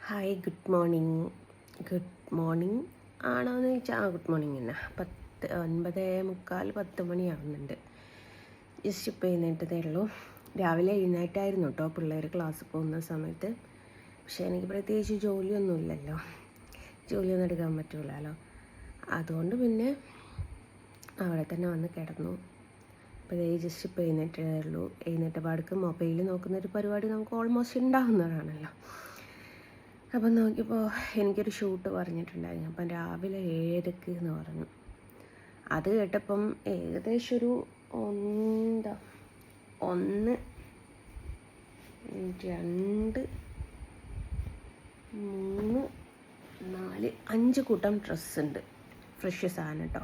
Hi, good morning. Good morning ആണോ എന്ന് ചോദിച്ചാൽ ഗുഡ് മോർണിംഗ് തന്നെ. 9:45 10 മണിയാവുന്നുണ്ട്. ജസ്റ്റ് ഇപ്പോൾ എഴുന്നേറ്റതേ ഉള്ളൂ. രാവിലെ എഴുന്നേറ്റായിരുന്നു കേട്ടോ പിള്ളേർ ക്ലാസ്സിൽ പോകുന്ന സമയത്ത്. പക്ഷേ എനിക്ക് പ്രത്യേകിച്ച് ജോലിയൊന്നുമില്ലല്ലോ, ജോലിയൊന്നും എടുക്കാൻ പറ്റില്ലല്ലോ. അതുകൊണ്ട് പിന്നെ അവിടെ തന്നെ വന്ന് കിടന്നു. അപ്പോൾ ജസ്റ്റ് ഇപ്പോൾ എഴുന്നേറ്റതേ ഉള്ളൂ. എഴുന്നേറ്റ പാടക്ക് മൊബൈൽ നോക്കുന്നൊരു പരിപാടി നമുക്ക് ഓൾമോസ്റ്റ് ഉണ്ടാകുന്നതാണല്ലോ. അപ്പം നോക്കിയപ്പോൾ എനിക്കൊരു ഷൂട്ട് പറഞ്ഞിട്ടുണ്ടായിരുന്നു. അപ്പം രാവിലെ 7:00 എന്ന് പറഞ്ഞു. അത് കേട്ടപ്പം ഏകദേശം ഒരു 1 2 3 4 5 കൂട്ടം ഡ്രസ്സുണ്ട്. ഫ്രഷ് സാധനം കേട്ടോ.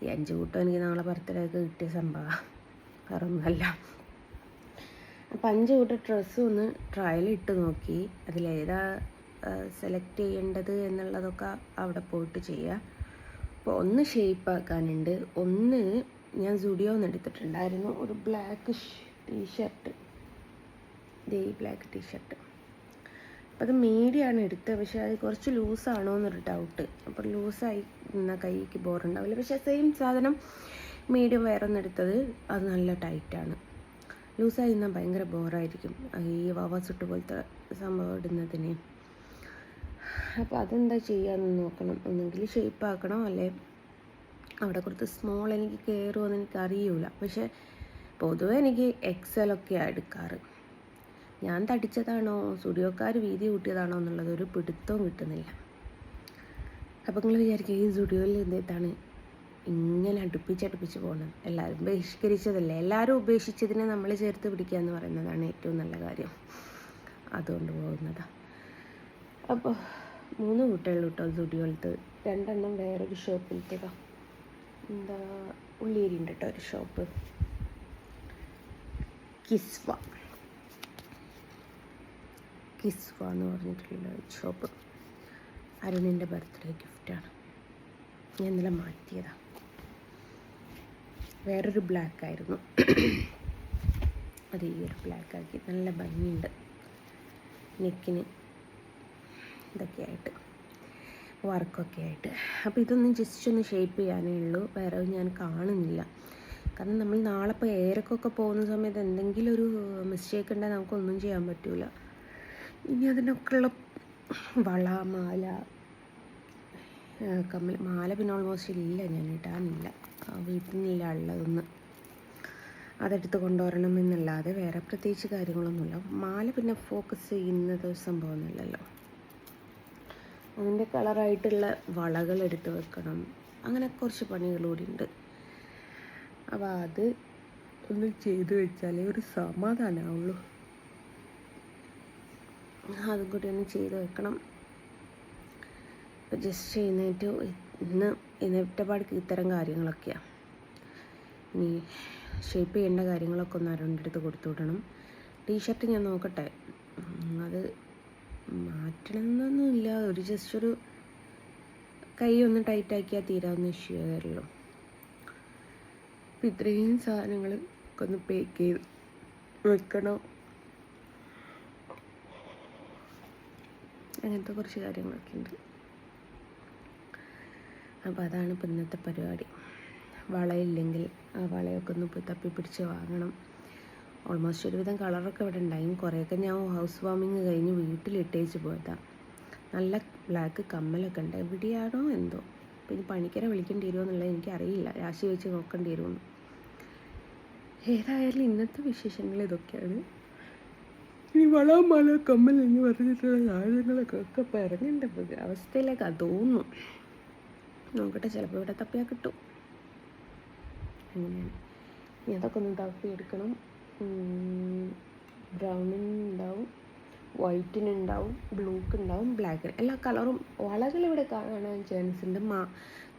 ഈ 5 കൂട്ടം എനിക്ക് നാളെ ബർത്ത്ഡേക്ക് കിട്ടിയ സംഭവമാണ്, വേറെ ഒന്നുമല്ല. അപ്പം 5 കൂട്ടം ഡ്രസ്സും ഒന്ന് ട്രയൽ ഇട്ട് നോക്കി. അതിലേതാ സെലക്ട് ചെയ്യേണ്ടത് എന്നുള്ളതൊക്കെ അവിടെ പോയിട്ട് ചെയ്യുക. അപ്പോൾ ഒന്ന് ഷേപ്പ് ആക്കാനുണ്ട്, ഒന്ന് ഞാൻ സുഡിയോന്ന് എടുത്തിട്ടുണ്ടായിരുന്നു ഒരു ബ്ലാക്ക് ടീഷർട്ട്. ഇതേ ബ്ലാക്ക് ടീഷർട്ട്. അപ്പോൾ അത് മീഡിയമാണ് എടുത്തത്, പക്ഷേ അത് കുറച്ച് ലൂസാണോ എന്നൊരു ഡൗട്ട്. അപ്പോൾ ലൂസായി നിന്നാൽ കൈക്ക് ബോറുണ്ടാവില്ല. പക്ഷേ സെയിം സാധനം മീഡിയം വേറൊന്നും എടുത്തത്, അത് നല്ല ടൈറ്റാണ്. ലൂസായി നിന്നാൽ ഭയങ്കര ബോറായിരിക്കും ഈ വവ സുട്ട് പോലത്തെ സംഭവം ഇടുന്നതിന്. അപ്പോൾ അതെന്താ ചെയ്യാമെന്ന് നോക്കണം. ഒന്നെങ്കിൽ ഷേപ്പ് ആക്കണം, അല്ലെ അവിടെ കൊടുത്ത് സ്മോൾ എനിക്ക് കയറുമോ എന്ന് എനിക്ക് അറിയില്ല. പക്ഷേ പൊതുവെ എനിക്ക് എക്സലൊക്കെയാണ് എടുക്കാറ്. ഞാൻ തടിച്ചതാണോ സ്റ്റുഡിയോക്കാർ വീതി കൂട്ടിയതാണോ എന്നുള്ളത് ഒരു പിടുത്തവും കിട്ടുന്നില്ല. അപ്പോൾ നിങ്ങൾ വിചാരിക്കുക ഈ സ്റ്റുഡിയോയിൽ എന്താണ് ഇങ്ങനെ അടുപ്പിച്ച് പോകണം. എല്ലാവരും ബഹിഷ്കരിച്ചതല്ലേ, എല്ലാവരും ഉപേക്ഷിച്ചതിനെ നമ്മൾ ചേർത്ത് പിടിക്കുക എന്ന് പറയുന്നതാണ് ഏറ്റവും നല്ല കാര്യം. അതുകൊണ്ട് പോകുന്നതാണ്. അപ്പോൾ 3 കുട്ടികൾ കേട്ടോ സ്റ്റുഡിയോയിലത്ത്. 2 വേറൊരു ഷോപ്പിലത്തേക്കാണ്. എന്താ ഉള്ളിയേരിയുണ്ട് കേട്ടോ ഒരു ഷോപ്പ്, കിസ്വ എന്ന് പറഞ്ഞിട്ടുള്ള ഷോപ്പ്. അരുണിൻ്റെ ബർത്ത്ഡേ ഗിഫ്റ്റാണ്. ഞാൻ ഇന്നലെ മാറ്റിയതാണ്. വേറൊരു ബ്ലാക്കായിരുന്നു, അത് ഈ ഒരു ബ്ലാക്കാക്കി. നല്ല ഭംഗിയുണ്ട് നെക്കിന് ഇതൊക്കെ ആയിട്ട്, വർക്കൊക്കെ ആയിട്ട്. അപ്പോൾ ഇതൊന്നും ജസ്റ്റ് ഒന്ന് ഷേപ്പ് ചെയ്യാനേ ഉള്ളൂ, വേറെ ഞാൻ കാണുന്നില്ല. കാരണം നമ്മൾ നാളെ ഇപ്പോൾ ഏരക്കൊക്കെ പോകുന്ന സമയത്ത് എന്തെങ്കിലും ഒരു മിസ്റ്റേക്ക് ഉണ്ടെങ്കിൽ നമുക്കൊന്നും ചെയ്യാൻ പറ്റില്ല. ഇനി അതിനൊക്കെയുള്ള വള, മാല, കമ്മൽ, മാല പിന്നെ ഓൾമോസ്റ്റ് ഇല്ല, ഞാൻ ഇടാനില്ല, വീട്ടിൽ നിന്നില്ല ഉള്ളതൊന്ന്. അതെടുത്ത് കൊണ്ടുവരണം എന്നല്ലാതെ വേറെ പ്രത്യേകിച്ച് കാര്യങ്ങളൊന്നുമില്ല. മാല പിന്നെ ഫോക്കസ് ചെയ്യുന്നത് സംഭവമൊന്നുമില്ലല്ലോ. അതിൻ്റെ കളറായിട്ടുള്ള വളകൾ എടുത്ത് വെക്കണം, അങ്ങനെ കുറച്ച് പണികൾ കൂടി ഉണ്ട്. അപ്പോൾ അത് ഒന്ന് ചെയ്ത് വെച്ചാലേ ഒരു സമാധാനമാവുള്ളൂ. അതും കൂടി ഒന്ന് ചെയ്ത് വെക്കണം. അപ്പോൾ ജസ്റ്റ് എഴുന്നേറ്റ് ഇന്നേറ്റപാടിക്ക് ഇത്തരം കാര്യങ്ങളൊക്കെയാണ്. ഇനി ഷേപ്പ് ചെയ്യേണ്ട കാര്യങ്ങളൊക്കെ ഒന്ന് അരണ്ടെടുത്ത് കൊടുത്തു വിടണം. ടീഷർട്ട് ഞാൻ നോക്കട്ടെ, അത് മാറ്റണമെന്നൊന്നുമില്ല, ഒരു ജസ്റ്റ് ഒരു കൈ ഒന്ന് ടൈറ്റാക്കിയാൽ തീരാവുന്ന ഇഷ്യൂ ആയല്ലോ. അപ്പം ഇത്രയും സാധനങ്ങൾ ഒക്കെ ഒന്ന് പേക്ക് ചെയ്ത് വെക്കണം. അങ്ങനത്തെ കുറച്ച് കാര്യങ്ങളൊക്കെ ഉണ്ട്. അപ്പോൾ അതാണ് ഇപ്പം ഇന്നത്തെ പരിപാടി. വളയില്ലെങ്കിൽ ആ വളയൊക്കെ ഒന്ന് പോയി തപ്പി പിടിച്ച് വാങ്ങണം. ഓൾമോസ്റ്റ് ഒരുവിധം കളറൊക്കെ ഇവിടെ ഉണ്ടായി. കുറേയൊക്കെ ഞാൻ ഹൗസ് വാമിങ് കഴിഞ്ഞ് വീട്ടിലിട്ടേച്ച് പോയതാണ്. നല്ല ബ്ലാക്ക് കമ്മലൊക്കെ ഉണ്ട്, എവിടെയാണോ എന്തോ. പിന്നെ പണിക്കരെ വിളിക്കേണ്ടി വരുമോ എന്നുള്ളത് എനിക്കറിയില്ല, രാശി വെച്ച് നോക്കേണ്ടി വരുമെന്ന്. ഏതായാലും ഇന്നത്തെ വിശേഷങ്ങൾ ഇതൊക്കെയാണ്. ഇനി വളവും മാല കമ്മൽ എന്ന് പറഞ്ഞിട്ടുള്ള സാധനങ്ങളൊക്കെ ഇപ്പോൾ ഇറങ്ങേണ്ട അവസ്ഥയിലേക്കാണ് തോന്നുന്നു. നോക്കട്ടെ, ചിലപ്പോൾ ഇവിടെ തപ്പിയാൽ കിട്ടും. അങ്ങനെയാണ്. ഇനി അതൊക്കെ ഒന്ന് തപ്പിയെടുക്കണം. ബ്രൗണിനുണ്ടാവും, വൈറ്റിനുണ്ടാവും, ബ്ലൂക്കുണ്ടാവും, ബ്ലാക്കിന്, എല്ലാ കളറും വളകൾ ഇവിടെ കാണാൻ ചാൻസ് ഉണ്ട്.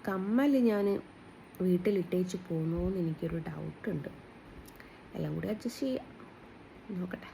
കമ്മൽ ഞാൻ വീട്ടിലിട്ടേച്ച് പോകുന്നോ എന്ന് എനിക്കൊരു ഡൗട്ടുണ്ട്. എല്ലാം കൂടി അഡ്ജസ്റ്റ് ചെയ്യാം, നോക്കട്ടെ.